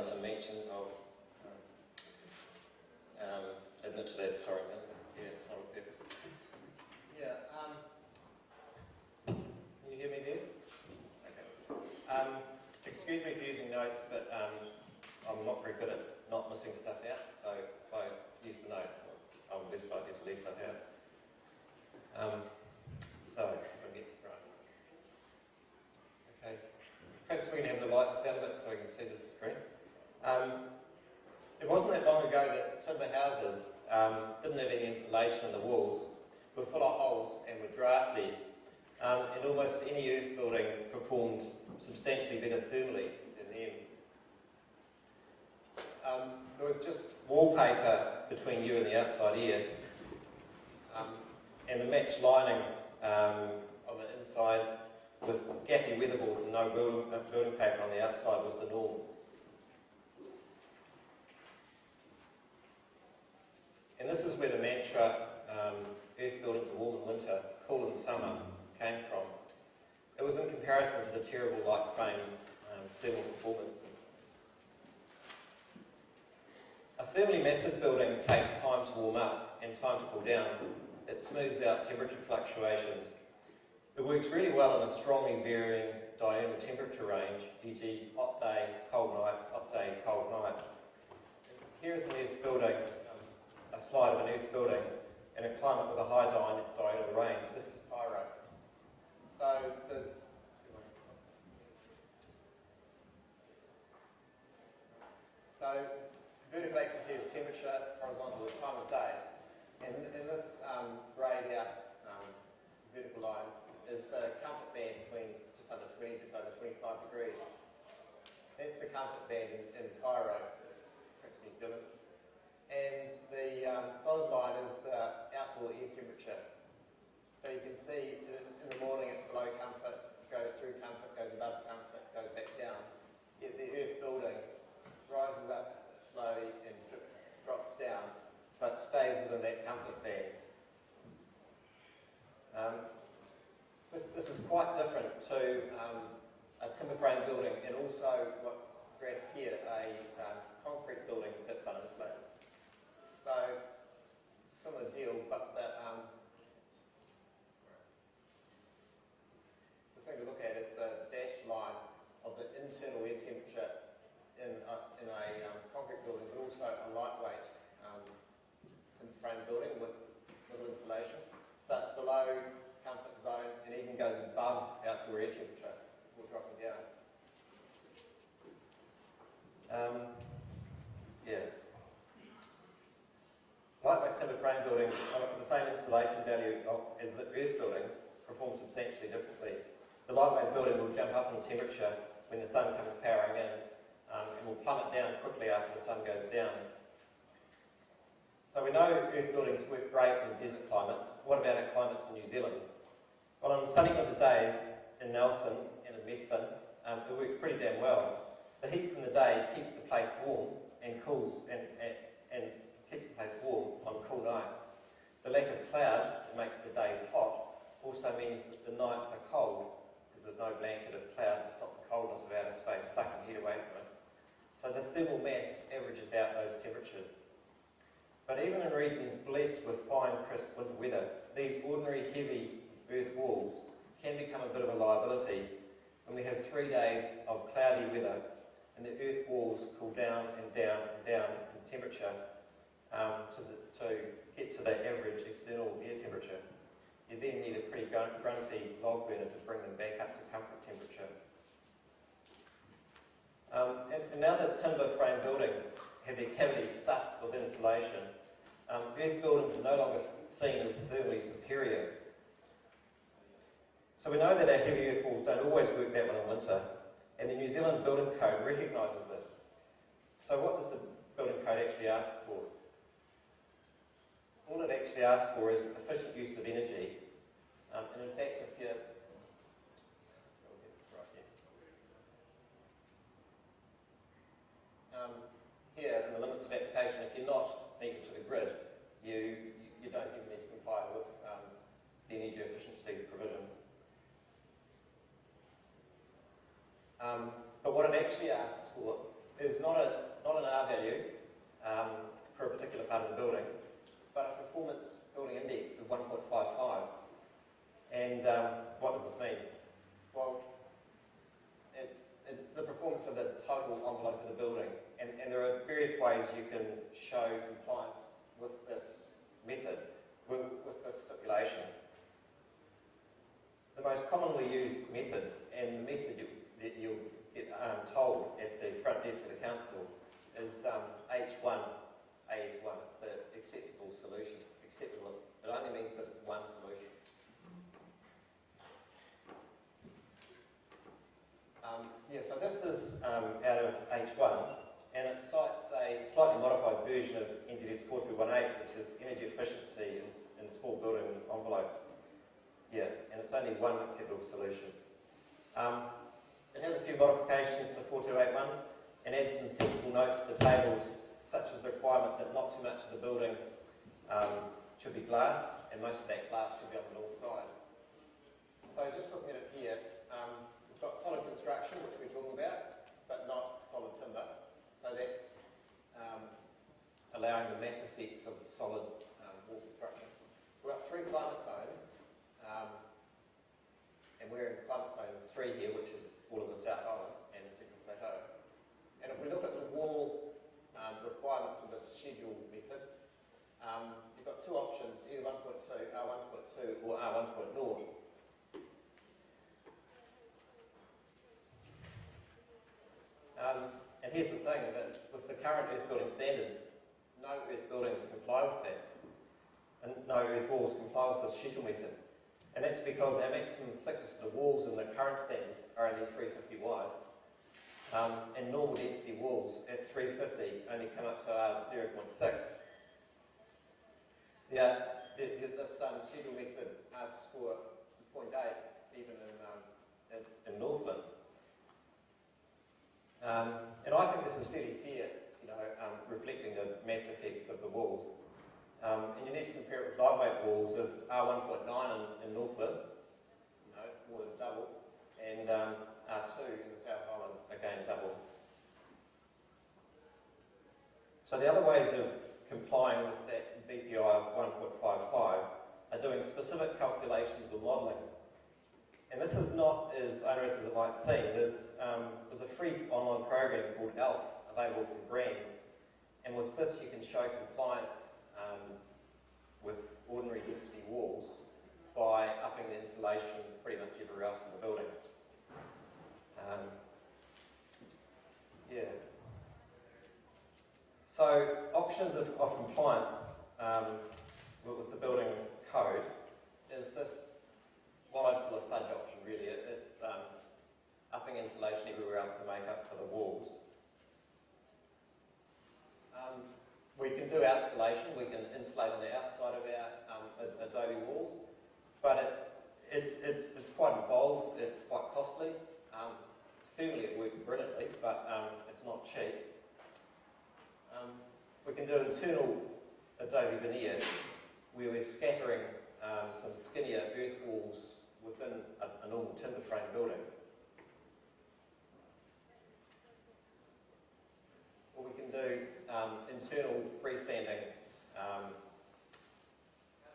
done some mentions. I'll admit to that, sorry, man. Yeah, it's not perfect. Yeah, can you hear me there? Okay. Excuse me for using notes, but I'm not very good at not missing stuff out, so if I use the notes, I'm less likely to leave stuff out. So, if I get this right. Okay. Perhaps we can have the lights down a bit so I can see the screen. It wasn't that long ago that timber houses didn't have any insulation in the walls, were full of holes and were drafty, and almost any earth building performed substantially better thermally than them. There was just wallpaper between you and the outside air, and the match lining on the inside with gappy weatherboards and no building paper on the outside was the norm. And this is where the mantra, earth buildings are warm in winter, cool in summer, came from. It was in comparison to the terrible light frame thermal performance. A thermally massive building takes time to warm up and time to cool down. It smooths out temperature fluctuations. It works really well in a strongly varying diurnal temperature range, e.g. hot day, cold night, hot day, cold night. Here's an earth building, a slide of an earth building in a climate with a high diurnal range. This is pyro. So there's vertical axis here is temperature, horizontal is time of day. And in this greyed out vertical lines is the comfort band between just under 20, just over 25 degrees. That's the comfort band in Cairo, perhaps New Zealand. And the solid line is the outdoor air temperature. So you can see in the morning it's below comfort, goes through comfort, goes above comfort, goes back down. Yet the earth building rises up slowly and drops down, so it stays within that comfort band. This is quite different to a timber frame building, and also what's graphed here, a concrete building that's uninsulated. So, similar deal, but the thing to look at is the dashed line of the internal air temperature in a concrete building, but also a lightweight timber frame building with little insulation. So it's below comfort zone and even goes above outdoor air temperature before dropping down. Lightweight timber frame buildings with the same insulation value as earth buildings perform substantially differently. The lightweight building will jump up in temperature when the sun comes powering in, and will plummet down quickly after the sun goes down. So we know earth buildings work great in desert climates. What about our climates in New Zealand? Well, on sunny winter days in Nelson and in Methven, it works pretty damn well. The heat from the day keeps the place warm and cools and keeps the place warm on cool nights. The lack of cloud that makes the days hot also means that the nights are cold because there's no blanket of cloud to stop the coldness of outer space sucking heat away from us. So the thermal mass averages out those temperatures. But even in regions blessed with fine, crisp winter weather, these ordinary heavy earth walls can become a bit of a liability when we have 3 days of cloudy weather and the earth walls cool down and down and down in temperature to get to the average external air temperature. You then need a pretty grunty log burner to bring them back up to comfort temperature. And now that timber frame buildings have their cavities stuffed with insulation, earth buildings are no longer seen as thermally superior. So we know that our heavy earth walls don't always work that well in winter, and the New Zealand Building Code recognises this. So what does the Building Code actually ask for? All it actually asks for is efficient use of energy, and in fact if you here in the limits of application, if you're not needed to the grid, you don't even need to comply with the energy efficiency provisions. But what it actually asks for there's not an R value for a particular part of the building, but a performance building index of 1.55. And what does this mean? Well, it's the performance of the total envelope of the building. And there are various ways you can show compliance with this method, with this stipulation. The most commonly used method, and the method that you'll get told at the front desk of the council, is H1, AS1. It's the acceptable solution. Acceptable. It only means that it's one solution. So this is out of H1, and it cites a slightly modified version of NZS 4218, which is energy efficiency in small building envelopes. Yeah, and it's only one acceptable solution. It has a few modifications to 4281 and adds some sensible notes to the tables, such as the requirement that not too much of the building should be glass, and most of that glass should be on the north side. So just looking at it here, we've got solid construction, which we're talking about, but not solid timber. So that's allowing the mass effects of solid wall construction. We've got 3 climate zones, and we're in climate zone 3 here, which is all of the South Island and the Central Plateau. And if we look at the wall requirements of the schedule method, you've got 2 options, either 1.2, R1.2 or R1.0. And here's the thing, that with the current earth building standards, no earth buildings comply with that, and no earth walls comply with this schedule method. And that's because our maximum thickness of the walls in the current standards are only 350 wide, and normal density walls at 350 only come up to R 0.6. Yeah, this schedule method asks for 0.8 even in Northland. And I think this is fairly fair, reflecting the mass effects of the walls. And you need to compare it with lightweight walls of R1.9 in Northland, more than double, and R2 in the South Island, again double. So the other ways of complying with that BPI of 1.55 are doing specific calculations or modelling. And this is not as onerous as it might seem. There's a free online program called ELF available from brands, and with this you can show compliance with ordinary density walls by upping the insulation pretty much everywhere else in the building. So options of compliance with the building code is this, what I'd call a fudge option really. It's upping insulation everywhere else to make up for the walls. We can do outsolation, we can insulate on the outside of our Adobe walls, but it's quite involved, it's quite costly. Thermally it works brilliantly, but it's not cheap. We can do internal Adobe veneer, where we're scattering some skinnier earth walls within a normal timber frame building. Or we can do internal freestanding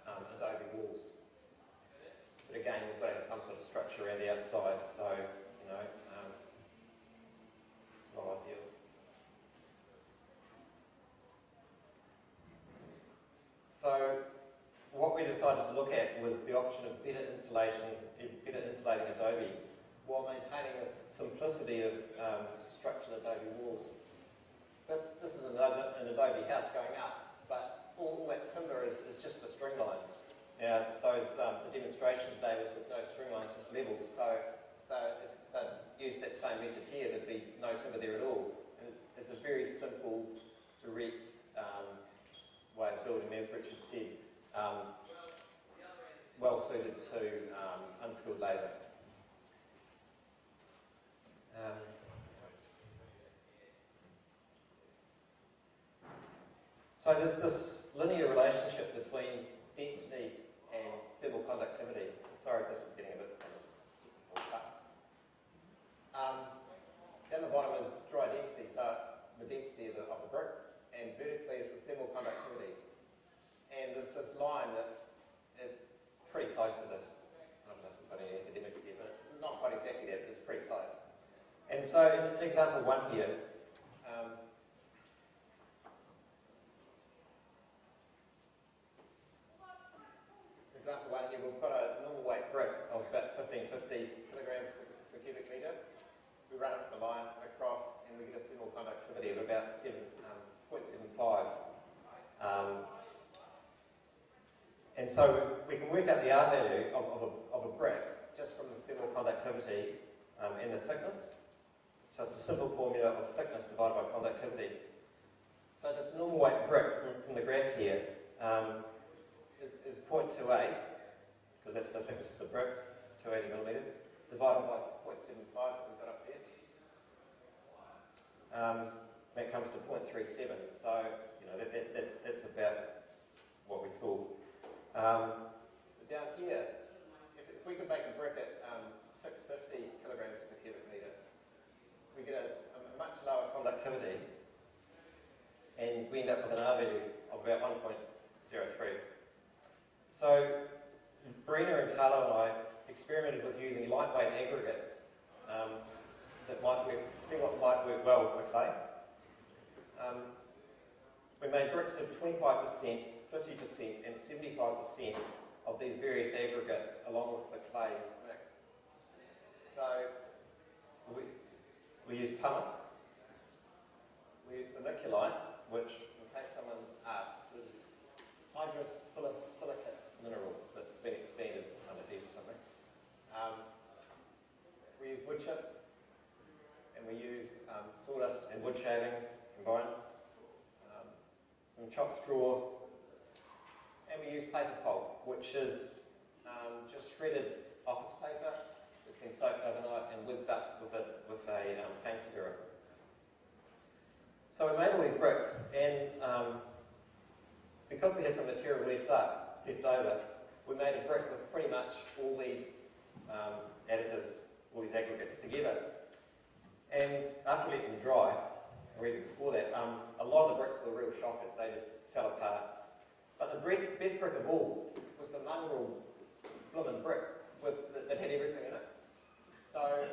Adobe walls. But again, we've got to have some sort of structure around the outside, so, it's not ideal. So, what we decided to look at was the option of better insulating Adobe, while maintaining the simplicity of structural Adobe walls. This is an Adobe house going up, but all that timber is just the string lines. Now, the demonstration today was with no string lines, just levels. So if they'd used that same method here, there'd be no timber there at all. And it's a very simple, direct way of building, as Richard said, well suited to unskilled labour. So there's this linear relationship between density and thermal conductivity. Sorry if this is getting a bit technical. Down the bottom is dry density, so it's this line it's pretty close to this. I don't know if we've got any academics here, but it's not quite exactly that, but it's pretty close. And so in example 1 here, we've got a normal weight brick of about 1550 kilograms per cubic metre. We run up the line across and we get a thermal conductivity of about 0.75. And so we can work out the R value of a brick just from the thermal conductivity and the thickness. So it's a simple formula of thickness divided by conductivity. So this normal weight brick from the graph here is 0.28, because that's the thickness of the brick, 280 millimetres, divided by 0.75 that we've got up there. That comes to 0.37. So that's about what we thought. Down here, if we could make a brick at 650 kilograms per cubic metre, we get a much lower conductivity, and we end up with an R value of about 1.03. So Verena and Carlo and I experimented with using lightweight aggregates that might work, to see what might work well with the clay. We made bricks of 25%, 50% and 75% of these various aggregates along with the clay mix. So we used pumice, we used vermiculite, which, in case someone asks, is hydrophilosilicate mineral that's been expanded underneath or something. We use wood chips, and we use sawdust and wood shavings combined, some chopped straw, and we use paper pulp, which is just shredded office paper that's been soaked overnight and whizzed up with a paint stirrer. So we made all these bricks, and because we had some material left over, we made a brick with pretty much all these additives, all these aggregates together. And after letting them dry, or even before that, a lot of the bricks were real shockers. They just fell apart. But the best brick of all was the mongrel bloomin' brick that had everything in it. So,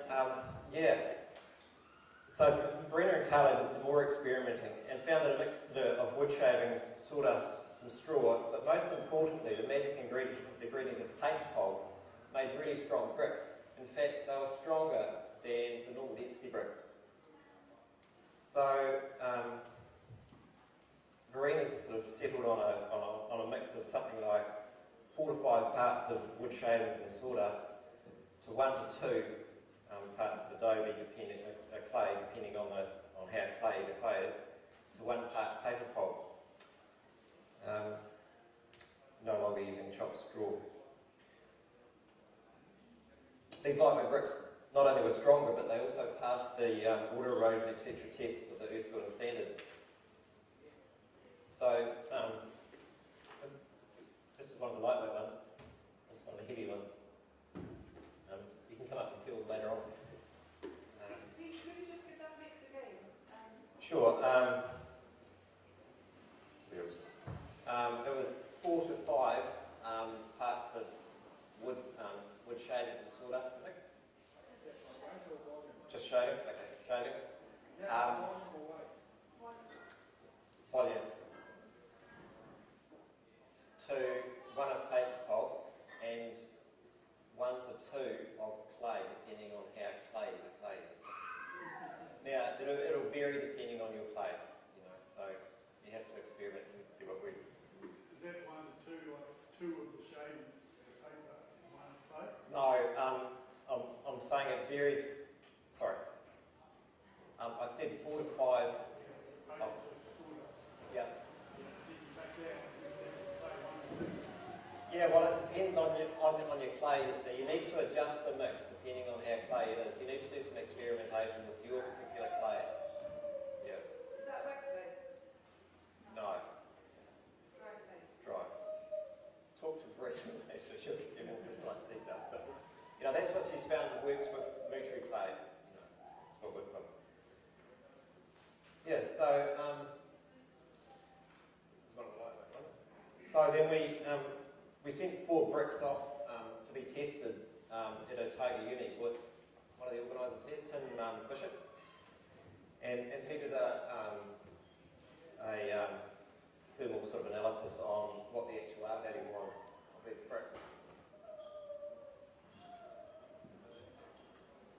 So Verena and Carlo did some more experimenting and found that a mixture of wood shavings, sawdust, some straw, but most importantly, the magic ingredient of paper pulp made really strong bricks. In fact, they were stronger than the normal density bricks. So Verena's sort of settled on a mix of something like 4 to 5 parts of wood shavings and sawdust to 1 to 2 parts of Adobe, clay, depending on how clay the clay is, to 1 part paper pulp. No longer using chopped straw. These lightweight bricks not only were stronger, but they also passed the water erosion, etc. tests of the earth building standards. So this is one of the lightweight ones. This is one of the heavy ones. You can come up and feel them later on. Could you just give that mix again? Sure. It was 4 to 5 parts of wood shavings and sawdust mixed. Just shavings? Okay, shavings. Volume. 1 of paper pulp and 1 to 2 of clay, depending on how clay the clay is. Now, it'll vary depending on your clay, so you have to experiment and see what works. Is that 1 to 2, like 2 of the shavings paper, 1 of clay? No, I'm saying it varies. Sorry. I said 4 to 5. Yeah. Yeah, well, it depends on your clay, you see. You need to adjust the mix depending on how clay it is. You need to do some experimentation with your particular clay. Yeah. Is that wet clay? No. Dry clay? Dry. Talk to Brett, so she'll give you more precise details. But, that's what she's found works with Mutri clay. That's what we've got. Yeah, so, this is one of the lightweight ones. So then we sent 4 bricks off to be tested at Otago Uni with one of the organisers here, Tim Bishop, and he did a thermal sort of analysis on what the actual R value was of these bricks.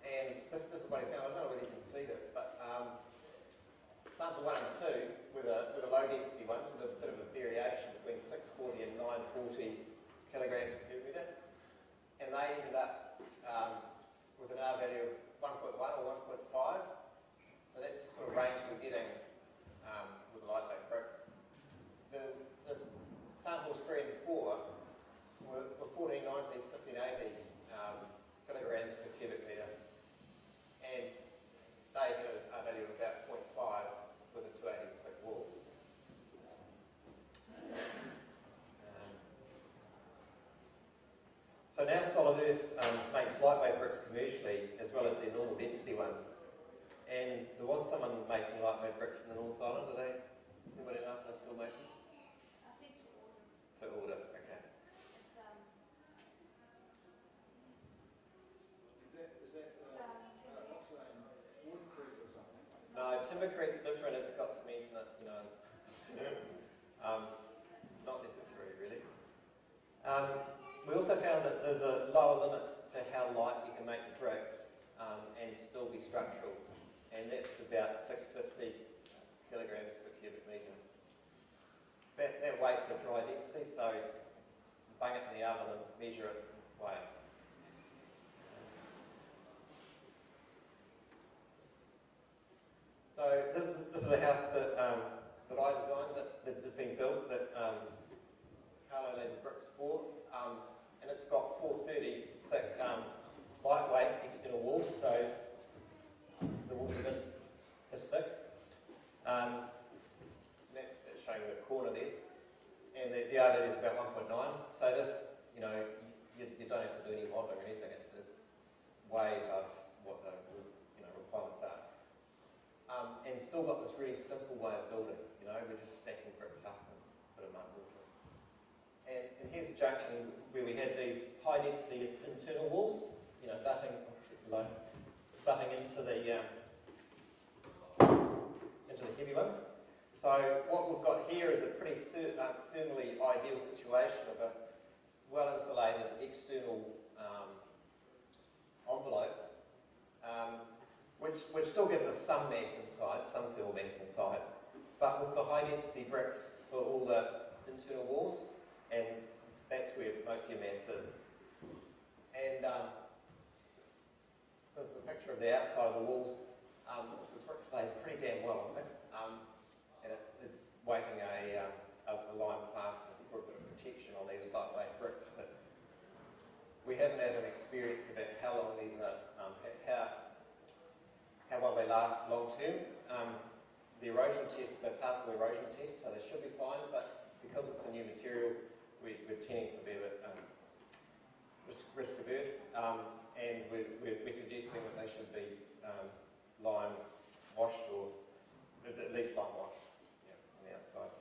And this is what he found. I don't know whether you can see this, but sample 1 and 2 were the low density ones with a bit of a variation between 640 and 940 kilograms per metre. And they ended up with an R value of 1.1 or 1.5. So that's the sort of range we're getting with a lightweight brick. The samples 3 and 4 were 1490, 1580 kilograms per cubic metre. And they had a value of about 0.5 with a 280 thick wall. So now Solid Earth makes lightweight bricks commercially as well as their normal density ones. And there was someone making lightweight bricks in the North Island. Are they? Does anybody know if they're still making? I think to order. To order, okay. It's What's that, Woodcrete or something? No, Timbercrete's different. It's got cement in it, you know. Not necessary, really. We also found that there's a lower limit to how light you can make the bricks and still be structural, and that's about 650 kilograms per cubic metre. That weight's a dry density, so bang it in the oven and measure it and weigh it. So this is a house that I designed that has been built that Carlo laid the bricks for, and it's got 430 thick lightweight external walls, so the walls are this thick. That's showing the corner there, and the R value is about 1.9. So this, you know, you don't have to do any modelling or anything. It's way above what the requirements are. And still got this really simple way of building. You know, we're just stacking bricks up and put a mud wall. And here's a junction where we had these high density internal walls, you know, butting into the heavy ones. So what we've got here is a pretty thermally ideal situation of a well insulated external envelope, which still gives us some mass inside, some thermal mass inside, but with the high density bricks for all the internal walls, and that's where most of your mass is. And there's the picture of the outside of the walls, which the bricks stay pretty damn well, I think. And it's waiting a lime plaster for a bit of protection on these lightweight bricks. That we haven't had an experience about how long these are, how well they last long term. The erosion tests, they pass the erosion test, so they should be fine, but because it's a new material, we're tending to be a bit risk averse, and we're suggesting that they should be lime washed, or at least lime washed, yeah, on the outside.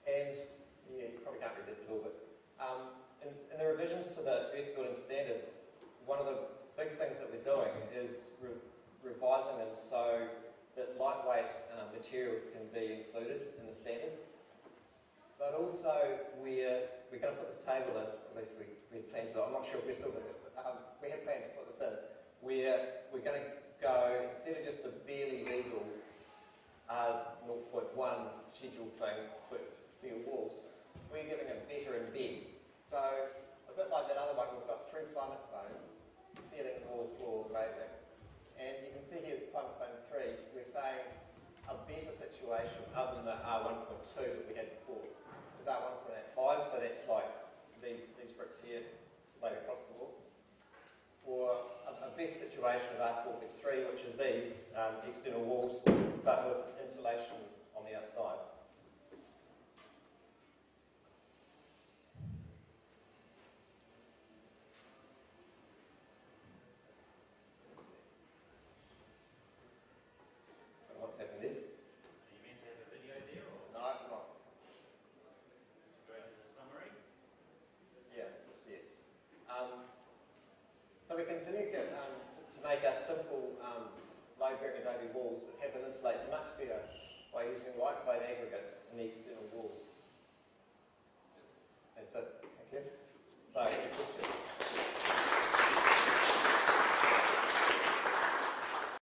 And yeah, you probably can't read this at all, but in the revisions to the earth building standards, one of the big things that we're doing is revising them so that lightweight materials can be included in the standards. But also we're going to put this table in, at least we planned to, I'm not sure if we're still doing this, but we had planned to put this in. We're going to go, instead of just a barely legal 0.1 schedule thing for your walls, we're giving a better and best. So a bit like that other one, we've got 3 climate zones, ceiling, wall, floor, glazing. And you can see here, climate zone 3, we're saying a better situation other than the R1.2 that we had before. Is R1.85, so that's like these bricks here laid across the wall. Or a best situation of R4.3, which is these external walls, but with insulation on the outside. What's happened there? continue to make our simple load-bearing Adobe walls, but have them insulated much better by using lightweight aggregates in the external walls.